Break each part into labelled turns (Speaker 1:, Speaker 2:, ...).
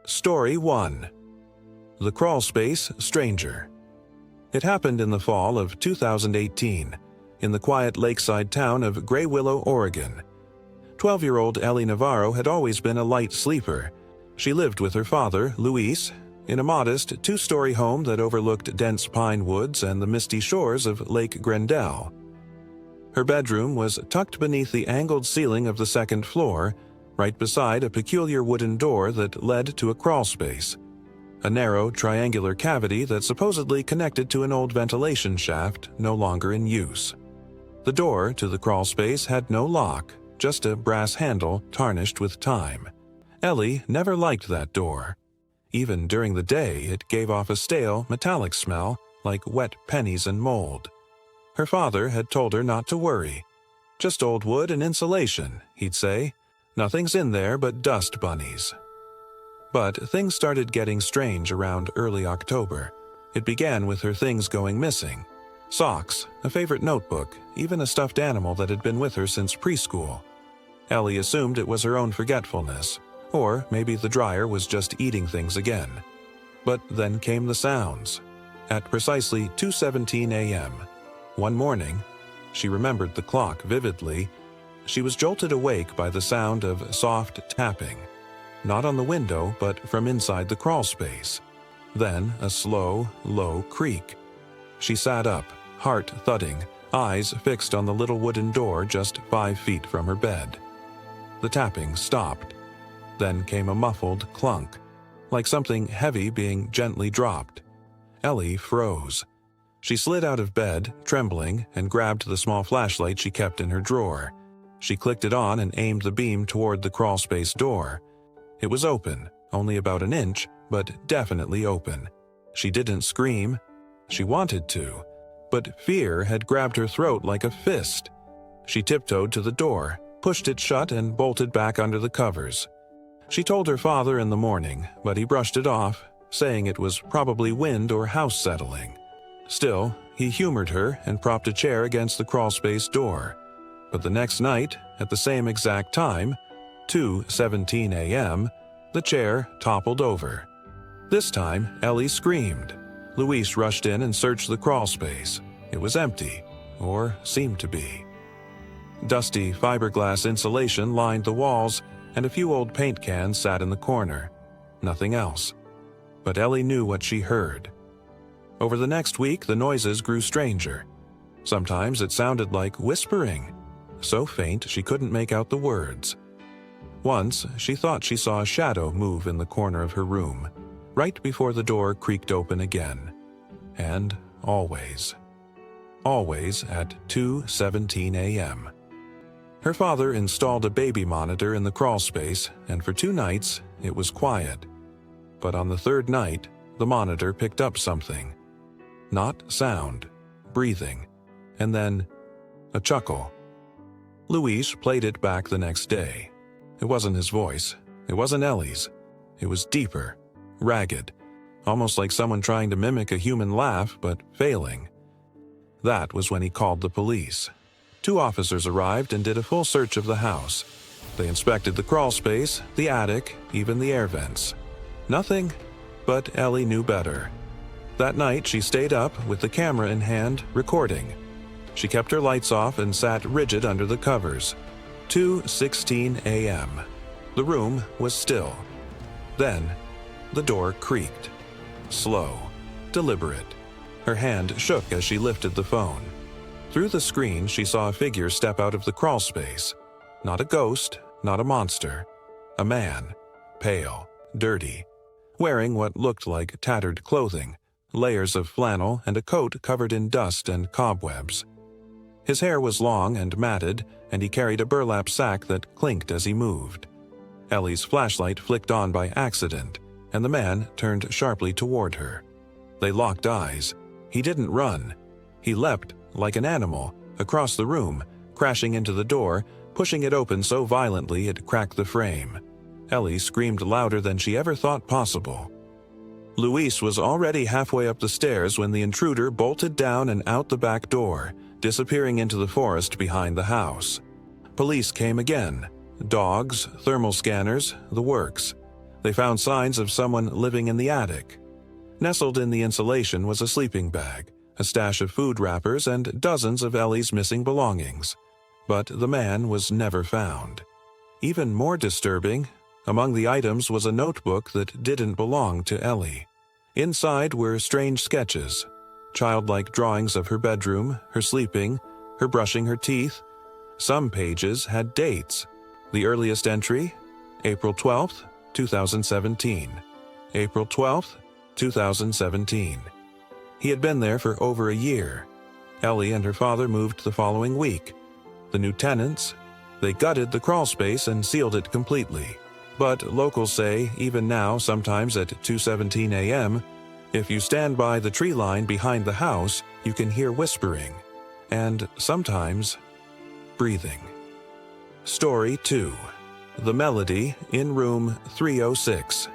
Speaker 1: Story 1. The Crawlspace Stranger. It happened in the fall of 2018, in the quiet lakeside town of Gray Willow, Oregon. 12-year-old Ellie Navarro had always been a light sleeper. She lived with her father, Luis, in a modest two-story home that overlooked dense pine woods and the misty shores of Lake Grendel. Her bedroom was tucked beneath the angled ceiling of the second floor, right beside a peculiar wooden door that led to a crawlspace, a narrow triangular cavity that supposedly connected to an old ventilation shaft no longer in use. The door to the crawlspace had no lock, just a brass handle tarnished with time. Ellie never liked that door. Even during the day, it gave off a stale, metallic smell like wet pennies and mold. Her father had told her not to worry. "Just old wood and insulation," he'd say. "Nothing's in there but dust bunnies." But things started getting strange around early October. It began with her things going missing. Socks, a favorite notebook, even a stuffed animal that had been with her since preschool. Ellie assumed it was her own forgetfulness, or maybe the dryer was just eating things again. But then came the sounds. At precisely 2:17 a.m., one morning, she remembered the clock vividly, she was jolted awake by the sound of soft tapping, not on the window but from inside the crawlspace. Then a slow, low creak. She sat up, heart thudding, eyes fixed on the little wooden door just 5 feet from her bed. The tapping stopped. Then came a muffled clunk, like something heavy being gently dropped. Ellie froze. She slid out of bed, trembling, and grabbed the small flashlight she kept in her drawer. She clicked it on and aimed the beam toward the crawlspace door. It was open, only about an inch, but definitely open. She didn't scream. She wanted to, but fear had grabbed her throat like a fist. She tiptoed to the door, pushed it shut, and bolted back under the covers. She told her father in the morning, but he brushed it off, saying it was probably wind or house settling. Still, he humored her and propped a chair against the crawlspace door. But the next night, at the same exact time, 2:17 a.m., the chair toppled over. This time, Ellie screamed. Luis rushed in and searched the crawlspace. It was empty, or seemed to be. Dusty fiberglass insulation lined the walls, and a few old paint cans sat in the corner. Nothing else. But Ellie knew what she heard. Over the next week, the noises grew stranger. Sometimes it sounded like whispering, so faint she couldn't make out the words. Once, she thought she saw a shadow move in the corner of her room, right before the door creaked open again. And always at 2:17 a.m. Her father installed a baby monitor in the crawlspace, and for 2 nights, it was quiet. But on the 3rd night, the monitor picked up something. Not sound, breathing, and then a chuckle. Luis played it back the next day. It wasn't his voice. It wasn't Ellie's. It was deeper, ragged, almost like someone trying to mimic a human laugh but failing. That was when he called the police. 2 officers arrived and did a full search of the house. They inspected the crawlspace, the attic, even the air vents. Nothing, but Ellie knew better. That night, she stayed up with the camera in hand, recording. She kept her lights off and sat rigid under the covers. 2:16 a.m. The room was still. Then, the door creaked. Slow, deliberate. Her hand shook as she lifted the phone. Through the screen, she saw a figure step out of the crawlspace. Not a ghost, not a monster. A man, pale, dirty, wearing what looked like tattered clothing, layers of flannel, and a coat covered in dust and cobwebs. His hair was long and matted, and he carried a burlap sack that clinked as he moved. Ellie's flashlight flicked on by accident, and the man turned sharply toward her. They locked eyes. He didn't run. He leapt, like an animal, across the room, crashing into the door, pushing it open so violently it cracked the frame. Ellie screamed louder than she ever thought possible. Luis was already halfway up the stairs when the intruder bolted down and out the back door, disappearing into the forest behind the house. Police came again. Dogs, thermal scanners, the works. They found signs of someone living in the attic. Nestled in the insulation was a sleeping bag, a stash of food wrappers, and dozens of Ellie's missing belongings. But the man was never found. Even more disturbing, among the items was a notebook that didn't belong to Ellie. Inside were strange sketches, childlike drawings of her bedroom, her sleeping, her brushing her teeth. Some pages had dates. The earliest entry, April 12th, 2017. April 12th, 2017. He had been there for over a year. Ellie and her father moved the following week. The new tenants, they gutted the crawl space and sealed it completely. But locals say, even now, sometimes at 2:17 a.m., if you stand by the tree line behind the house, you can hear whispering, and sometimes breathing. Story 2. The Melody in Room 306.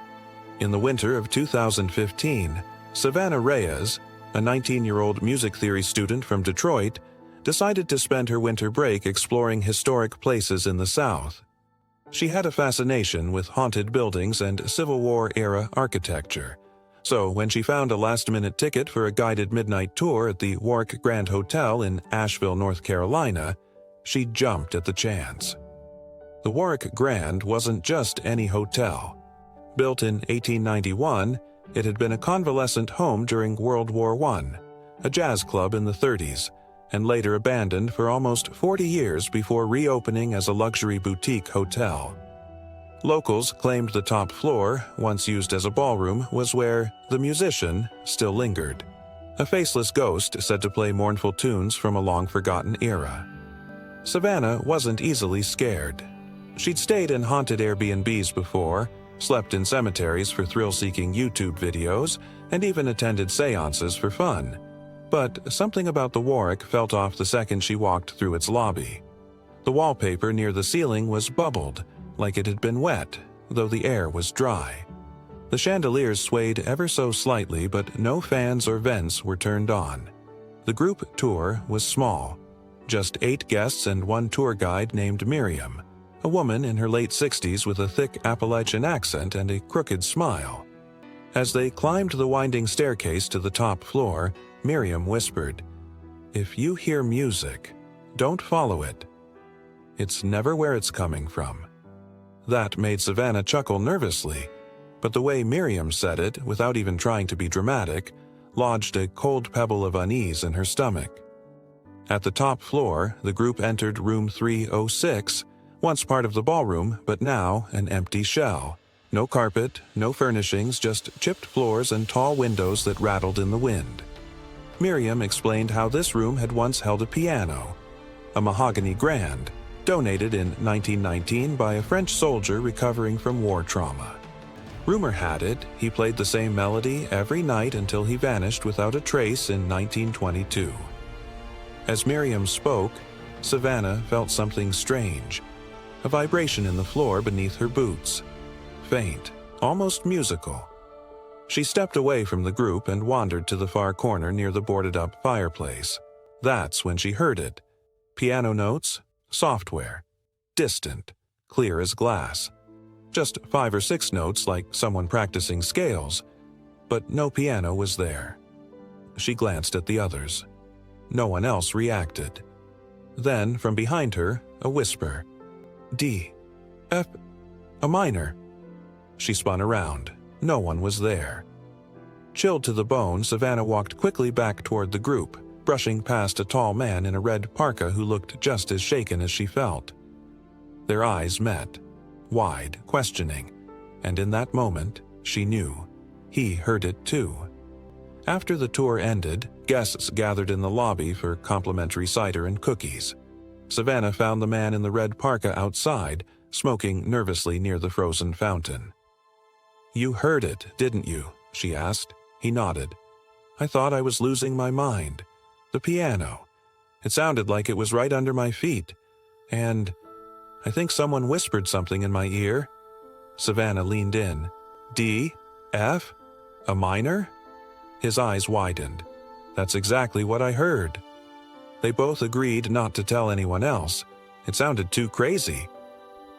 Speaker 1: In the winter of 2015, Savannah Reyes, a 19-year-old music theory student from Detroit, decided to spend her winter break exploring historic places in the South. She had a fascination with haunted buildings and Civil War-era architecture, so when she found a last-minute ticket for a guided midnight tour at the Warwick Grand Hotel in Asheville, North Carolina, she jumped at the chance. The Warwick Grand wasn't just any hotel. Built in 1891, it had been a convalescent home during World War I, a jazz club in the 30s, and later abandoned for almost 40 years before reopening as a luxury boutique hotel. Locals claimed the top floor, once used as a ballroom, was where the musician still lingered, a faceless ghost said to play mournful tunes from a long-forgotten era. Savannah wasn't easily scared. She'd stayed in haunted Airbnbs before, slept in cemeteries for thrill-seeking YouTube videos, and even attended seances for fun. But something about the Warwick felt off the second she walked through its lobby. The wallpaper near the ceiling was bubbled, like it had been wet, though the air was dry. The chandeliers swayed ever so slightly, but no fans or vents were turned on. The group tour was small. Just 8 guests and 1 tour guide named Miriam, a woman in her late 60s with a thick Appalachian accent and a crooked smile. As they climbed the winding staircase to the top floor, Miriam whispered, "If you hear music, don't follow it. It's never where it's coming from." That made Savannah chuckle nervously, but the way Miriam said it, without even trying to be dramatic, lodged a cold pebble of unease in her stomach. At the top floor, the group entered room 306, once part of the ballroom, but now an empty shell. No carpet, no furnishings, just chipped floors and tall windows that rattled in the wind. Miriam explained how this room had once held a piano, a mahogany grand, donated in 1919 by a French soldier recovering from war trauma. Rumor had it he played the same melody every night until he vanished without a trace in 1922. As Miriam spoke, Savannah felt something strange, a vibration in the floor beneath her boots. Faint, almost musical. She stepped away from the group and wandered to the far corner near the boarded-up fireplace. That's when she heard it. Piano notes, software, distant, clear as glass. Just 5 or 6 notes like someone practicing scales, but no piano was there. She glanced at the others. No one else reacted. Then, from behind her, a whisper. D. F. A minor. She spun around. No one was there. Chilled to the bone, Savannah walked quickly back toward the group, brushing past a tall man in a red parka who looked just as shaken as she felt. Their eyes met, wide, questioning, and in that moment, she knew. He heard it too. After the tour ended, guests gathered in the lobby for complimentary cider and cookies. Savannah found the man in the red parka outside, smoking nervously near the frozen fountain. "You heard it, didn't you?" she asked. He nodded. "I thought I was losing my mind. The piano. It sounded like it was right under my feet. And I think someone whispered something in my ear." Savannah leaned in. "D? F? A minor?" His eyes widened. "That's exactly what I heard." They both agreed not to tell anyone else. It sounded too crazy.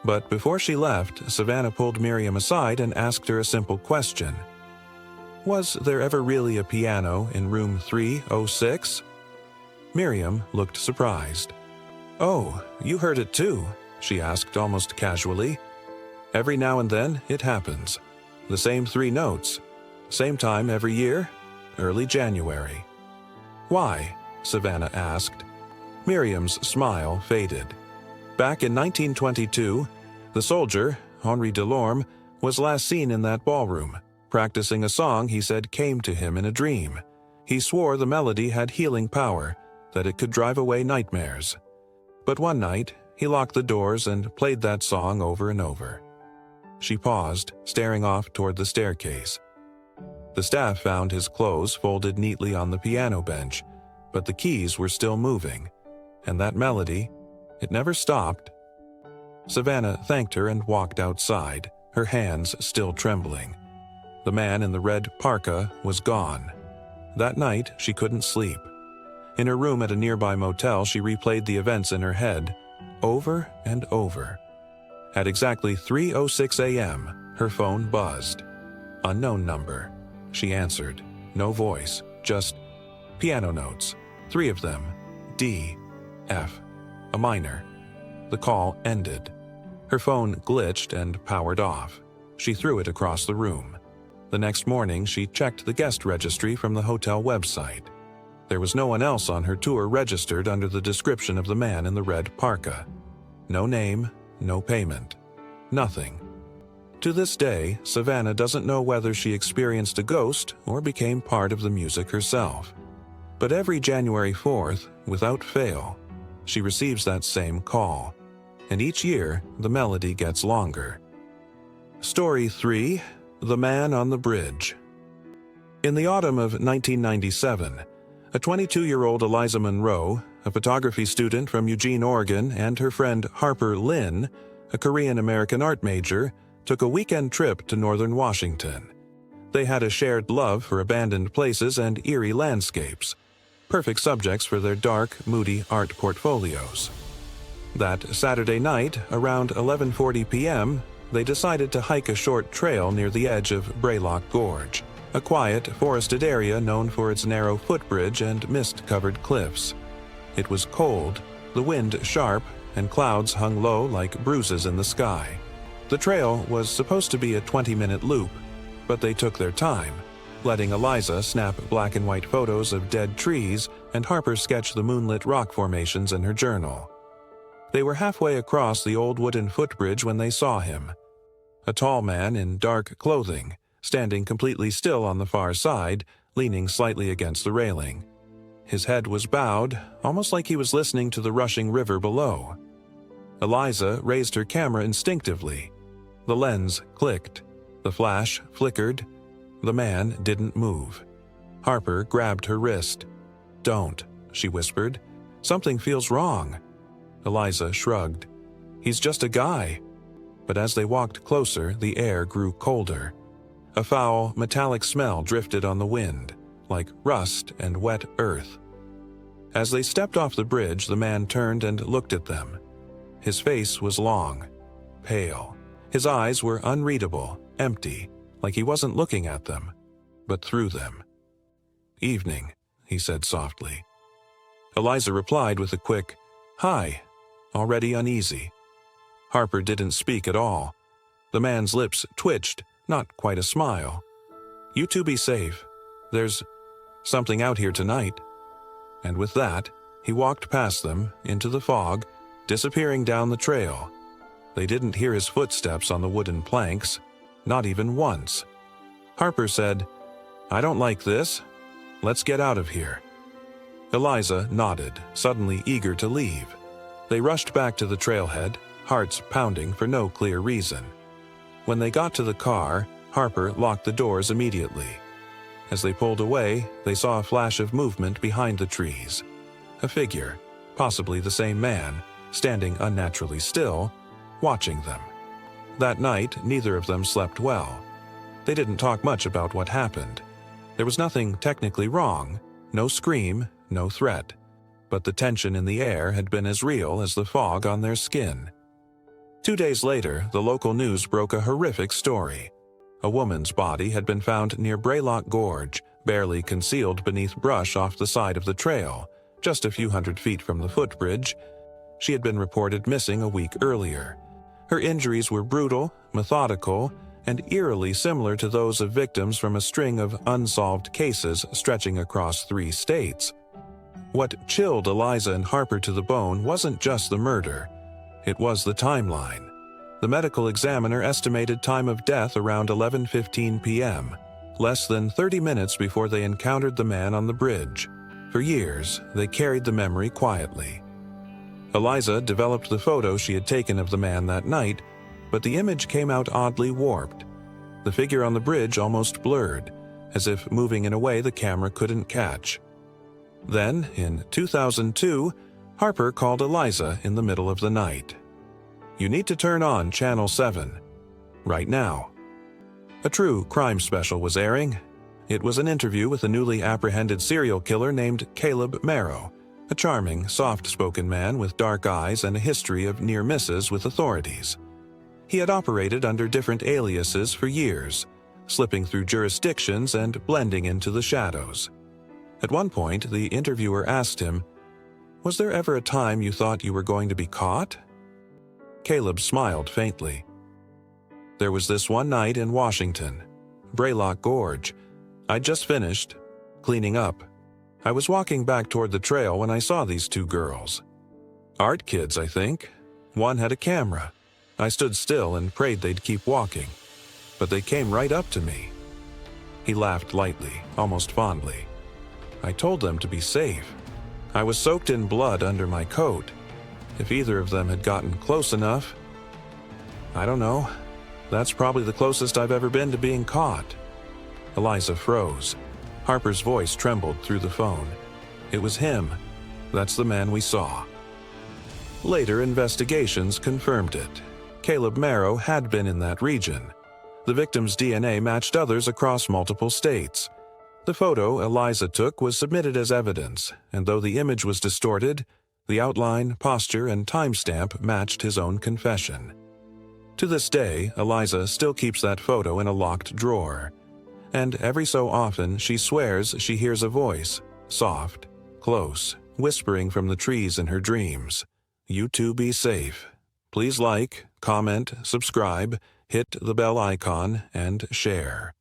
Speaker 1: But before she left, Savannah pulled Miriam aside and asked her a simple question. Was there ever really a piano in room 306? Miriam looked surprised. Oh, you heard it too, she asked almost casually. Every now and then it happens. The same 3 notes. Same time every year, early January. Why? Savannah asked. Miriam's smile faded. Back in 1922, the soldier, Henri Delorme, was last seen in that ballroom, practicing a song he said came to him in a dream. He swore the melody had healing power, that it could drive away nightmares. But one night, he locked the doors and played that song over and over. She paused, staring off toward the staircase. The staff found his clothes folded neatly on the piano bench, but the keys were still moving, and that melody, it never stopped. Savannah thanked her and walked outside, her hands still trembling. The man in the red parka was gone. That night, she couldn't sleep. In her room at a nearby motel, she replayed the events in her head, over and over. At exactly 3:06 a.m., her phone buzzed. Unknown number. She answered. No voice, just piano notes. 3 of them. D, F, a minor. The call ended. Her phone glitched and powered off. She threw it across the room. The next morning, she checked the guest registry from the hotel website. There was no one else on her tour registered under the description of the man in the red parka. No name, no payment. Nothing. To this day, Savannah doesn't know whether she experienced a ghost or became part of the music herself. But every January 4th, without fail, she receives that same call. And each year, the melody gets longer. Story 3. The Man on the Bridge. In the autumn of 1997, a 22-year-old Eliza Monroe, a photography student from Eugene, Oregon, and her friend Harper Lynn, a Korean-American art major, took a weekend trip to northern Washington. They had a shared love for abandoned places and eerie landscapes, perfect subjects for their dark, moody art portfolios. That Saturday night, around 11:40 p.m., they decided to hike a short trail near the edge of Braylock Gorge, a quiet, forested area known for its narrow footbridge and mist-covered cliffs. It was cold, the wind sharp, and clouds hung low like bruises in the sky. The trail was supposed to be a 20-minute loop, but they took their time, letting Eliza snap black and white photos of dead trees and Harper sketch the moonlit rock formations in her journal. They were halfway across the old wooden footbridge when they saw him. A tall man in dark clothing, standing completely still on the far side, leaning slightly against the railing. His head was bowed, almost like he was listening to the rushing river below. Eliza raised her camera instinctively. The lens clicked. The flash flickered. The man didn't move. Harper grabbed her wrist. "Don't," she whispered. "Something feels wrong." Eliza shrugged. "He's just a guy." But as they walked closer, the air grew colder. A foul, metallic smell drifted on the wind, like rust and wet earth. As they stepped off the bridge, the man turned and looked at them. His face was long, pale. His eyes were unreadable, empty, like he wasn't looking at them, but through them. "Evening," he said softly. Eliza replied with a quick, "Hi," already uneasy. Harper didn't speak at all. The man's lips twitched, not quite a smile. "You two be safe. There's something out here tonight." And with that, he walked past them, into the fog, disappearing down the trail. They didn't hear his footsteps on the wooden planks, not even once. Harper said, "I don't like this. Let's get out of here." Eliza nodded, suddenly eager to leave. They rushed back to the trailhead, hearts pounding for no clear reason. When they got to the car, Harper locked the doors immediately. As they pulled away, they saw a flash of movement behind the trees. A figure, possibly the same man, standing unnaturally still, watching them. That night, neither of them slept well. They didn't talk much about what happened. There was nothing technically wrong, no scream, no threat. But the tension in the air had been as real as the fog on their skin. 2 days later, the local news broke a horrific story. A woman's body had been found near Braylock Gorge, barely concealed beneath brush off the side of the trail, just a few hundred feet from the footbridge. She had been reported missing a week earlier. Her injuries were brutal, methodical, and eerily similar to those of victims from a string of unsolved cases stretching across 3 states. What chilled Eliza and Harper to the bone wasn't just the murder. It was the timeline. The medical examiner estimated time of death around 11:15 p.m., less than 30 minutes before they encountered the man on the bridge. For years, they carried the memory quietly. Eliza developed the photo she had taken of the man that night, but the image came out oddly warped. The figure on the bridge almost blurred, as if moving in a way the camera couldn't catch. Then, in 2002, Harper called Eliza in the middle of the night. "You need to turn on Channel 7. Right now." A true crime special was airing. It was an interview with a newly apprehended serial killer named Caleb Merrow, a charming, soft-spoken man with dark eyes and a history of near misses with authorities. He had operated under different aliases for years, slipping through jurisdictions and blending into the shadows. At one point, the interviewer asked him, "Was there ever a time you thought you were going to be caught?" Caleb smiled faintly. "There was this one night in Washington, Braylock Gorge. I'd just finished cleaning up. I was walking back toward the trail when I saw these 2 girls. Art kids, I think. One had a camera. I stood still and prayed they'd keep walking, but they came right up to me." He laughed lightly, almost fondly. "I told them to be safe. I was soaked in blood under my coat. If either of them had gotten close enough, I don't know. That's probably the closest I've ever been to being caught." Eliza froze. Harper's voice trembled through the phone. "It was him. That's the man we saw." Later investigations confirmed it. Caleb Merrow had been in that region. The victim's DNA matched others across multiple states. The photo Eliza took was submitted as evidence, and though the image was distorted, the outline, posture, and timestamp matched his own confession. To this day, Eliza still keeps that photo in a locked drawer. And every so often, she swears she hears a voice, soft, close, whispering from the trees in her dreams. You too be safe. Please like, comment, subscribe, hit the bell icon, and share.